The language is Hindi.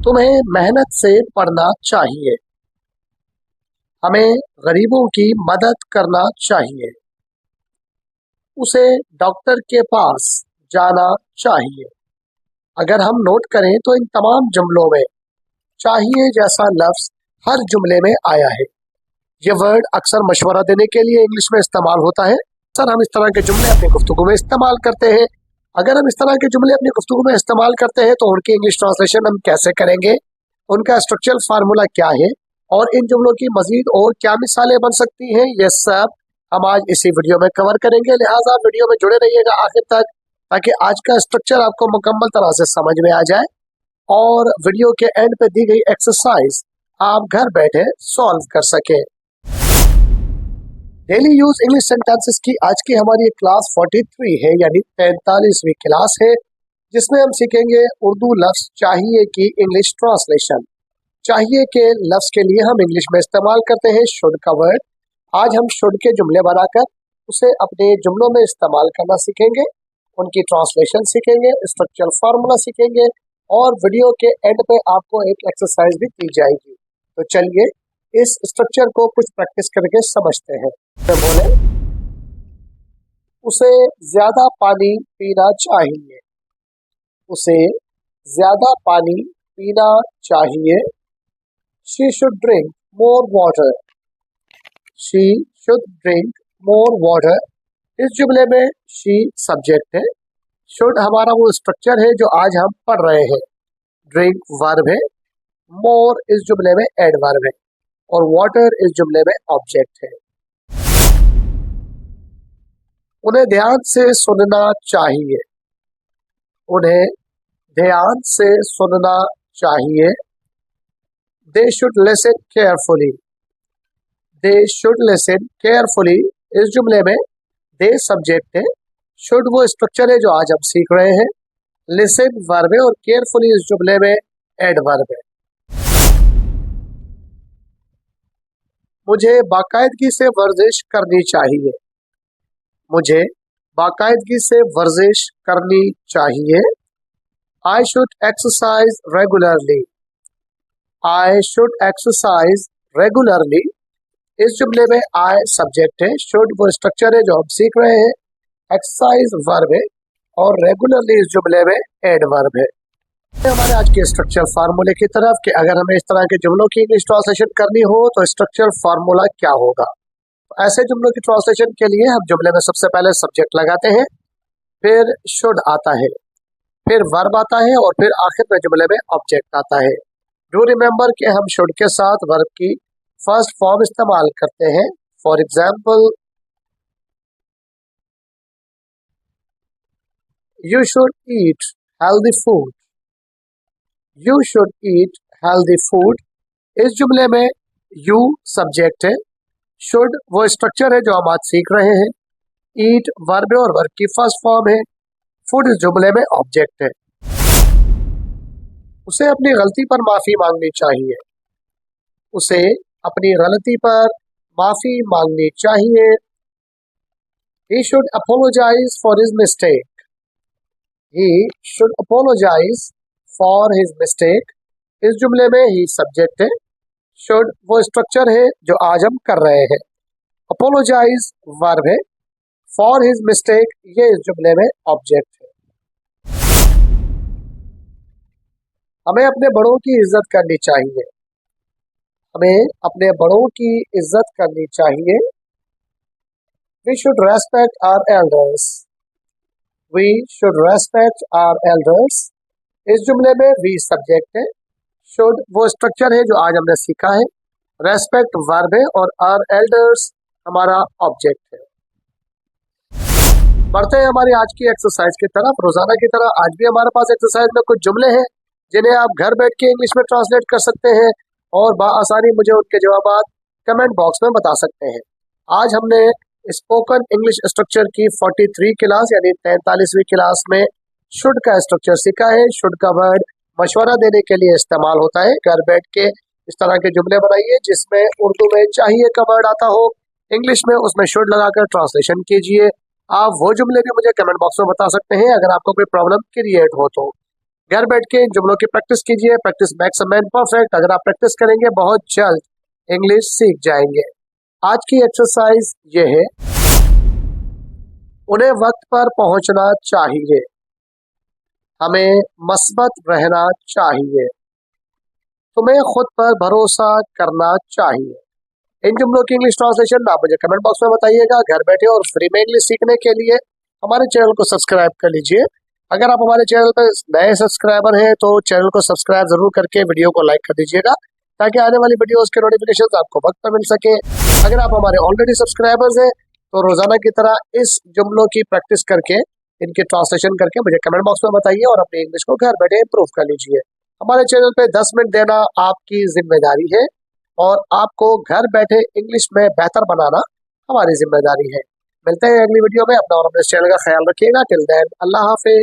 तुम्हें मेहनत से पढ़ना चाहिए। हमें गरीबों की मदद करना चाहिए। उसे डॉक्टर के पास जाना चाहिए। अगर हम नोट करें तो इन तमाम जुमलों में चाहिए जैसा लफ्ज हर जुमले में आया है। ये वर्ड अक्सर मशवरा देने के लिए इंग्लिश में इस्तेमाल होता है। अक्सर हम इस तरह के जुमले अपनी गुफ्तगू में इस्तेमाल करते हैं। अगर हम इस तरह के जुमले अपनी गुफ्तगू में इस्तेमाल करते हैं तो उनकी इंग्लिश ट्रांसलेशन हम कैसे करेंगे, उनका स्ट्रक्चरल फार्मूला क्या है और इन जुमलों की मजीद और क्या मिसालें बन सकती हैं, ये सब हम आज इसी वीडियो में कवर करेंगे। लिहाजा वीडियो में जुड़े रहिएगा आखिर तक ताकि आज का स्ट्रक्चर आपको मुकम्मल तरह से समझ में आ जाए और वीडियो के एंड पे दी गई एक्सरसाइज आप घर बैठे सॉल्व कर सके। डेली यूज इंग्लिश सेंटेंसेस की आज की हमारी क्लास 43 है, यानी 43वीं क्लास है, जिसमें हम सीखेंगे उर्दू लफ्ज चाहिए की इंग्लिश ट्रांसलेशन। चाहिए के लफ्ज के लिए हम इंग्लिश में इस्तेमाल करते हैं शुड का वर्ड। आज हम शुड के जुमले बनाकर उसे अपने जुमलों में इस्तेमाल करना सीखेंगे, उनकी ट्रांसलेशन सीखेंगे, स्ट्रक्चरल फार्मूला सीखेंगे और वीडियो के एंड पे आपको एक एक्सरसाइज भी दी जाएगी। तो चलिए इस स्ट्रक्चर को कुछ प्रैक्टिस करके समझते हैं। तो बोले, उसे ज्यादा पानी पीना चाहिए। उसे ज्यादा पानी पीना चाहिए। She should drink more water. She should drink more water. इस जुमले में she सब्जेक्ट है, should हमारा वो स्ट्रक्चर है जो आज हम पढ़ रहे हैं, drink वर्ब है, more इस जुमले में एडवर्ब है और water इस जुमले में ऑब्जेक्ट है। उन्हें ध्यान से सुनना चाहिए। उन्हें ध्यान से सुनना चाहिए। They should listen carefully. They should listen carefully. इस जुमले में they सब्जेक्ट है, should वो स्ट्रक्चर है जो आज हम सीख रहे हैं, listen वर्ब है और carefully इस जुमले में एडवर्ब है। मुझे बाकायदगी से वर्जिश करनी चाहिए। मुझे बाकायदगी से वर्जिश करनी चाहिए। I should exercise regularly. I should exercise regularly. इस जुमले में I सब्जेक्ट है, should वो स्ट्रक्चर है जो हम सीख रहे हैं, एक्सरसाइज वर्ब है और रेगुलरली इस जुमले में एडवर्ब है। हमारे आज के स्ट्रक्चर फार्मूले की तरफ कि अगर हमें इस तरह के जुमलों की इंग्लिश ट्रांसलेशन करनी हो तो स्ट्रक्चर फार्मूला क्या होगा। तो ऐसे जुमलों की ट्रांसलेशन के लिए हम जुमले में सबसे पहले सब्जेक्ट लगाते हैं, फिर शुड आता है, फिर वर्ब आता है और फिर आखिर में जुमले में ऑब्जेक्ट आता है। डू रिमेंबर कि हम शुड के साथ वर्ब की फर्स्ट फॉर्म इस्तेमाल करते हैं। For example, you should eat healthy food. You should eat healthy food. इस जुमले में यू सब्जेक्ट है, शुड वो स्ट्रक्चर है जो हम आज सीख रहे हैं, ईट वर्ब है और वर्ब की फर्स्ट फॉर्म है, फूड इस जुमले में ऑब्जेक्ट है। उसे अपनी गलती पर माफी मांगनी चाहिए। उसे अपनी गलती पर माफी मांगनी चाहिए। He should apologize for his mistake. He should apologize for his mistake. इस जुमले में ही सब्जेक्ट है, should वो स्ट्रक्चर है जो आज हम कर रहे हैं, apologize वर्ब है, for his mistake ये इस जुमले में ऑब्जेक्ट है। हमें अपने बड़ों की इज्जत करनी चाहिए। हमें अपने बड़ों की इज्जत करनी चाहिए। We should respect our elders. We should respect our elders. इस जुमले में we सब्जेक्ट है, should वो स्ट्रक्चर है जो आज हमने सीखा है, respect वर्ब है और our elders हमारा ऑब्जेक्ट है। बढ़ते हैं हमारी आज की एक्सरसाइज की तरफ। रोजाना की तरह आज भी हमारे पास एक्सरसाइज में कुछ जुमले हैं जिन्हें आप घर बैठ के इंग्लिश में ट्रांसलेट कर सकते हैं और बआसानी मुझे उनके जवाब कमेंट बॉक्स में बता सकते हैं। आज हमने स्पोकन इंग्लिश स्ट्रक्चर की 43 क्लास यानी 43वीं क्लास में शुड का स्ट्रक्चर सीखा है। शुड का वर्ड मशवरा देने के लिए इस्तेमाल होता है। घर बैठ के इस तरह के जुमले बनाइए जिसमें उर्दू में चाहिए का वर्ड आता हो, इंग्लिश में उसमें शुड लगाकर ट्रांसलेशन कीजिए। आप वो जुमले भी मुझे कमेंट बॉक्स में बता सकते हैं अगर आपको कोई प्रॉब्लम क्रिएट हो तो। घर बैठ के इन जुमलों की प्रैक्टिस कीजिए। Practice makes a man perfect. अगर आप प्रैक्टिस करेंगे बहुत जल्द इंग्लिश सीख जाएंगे। आज की एक्सरसाइज ये है, उन्हें वक्त पर पहुंचना चाहिए। हमें मस्बत रहना चाहिए। तुम्हें खुद पर भरोसा करना चाहिए। इन जुमलों की इंग्लिश ट्रांसलेशन आप मुझे कमेंट बॉक्स में बताइएगा। घर बैठे और फ्री में इंग्लिश सीखने के लिए हमारे चैनल को सब्सक्राइब कर लीजिए। अगर आप हमारे चैनल पर नए सब्सक्राइबर हैं तो चैनल को सब्सक्राइब जरूर करके वीडियो को लाइक कर दीजिएगा, ताकि आने वाली वीडियोस के नोटिफिकेशन आपको वक्त पर मिल सके। अगर आप हमारे ऑलरेडी सब्सक्राइबर्स हैं तो रोजाना की तरह इस जुमलों की प्रैक्टिस करके, इनके ट्रांसलेशन करके मुझे कमेंट बॉक्स में बताइए और अपनी इंग्लिश को घर बैठे इंप्रूव कर लीजिए। हमारे चैनल पे 10 मिनट देना आपकी जिम्मेदारी है और आपको घर बैठे इंग्लिश में बेहतर बनाना हमारी जिम्मेदारी है। मिलते हैं अगली वीडियो में। अपना और अपने चैनल का ख्याल रखिएगा। टिल देन, अल्लाह हाफिज।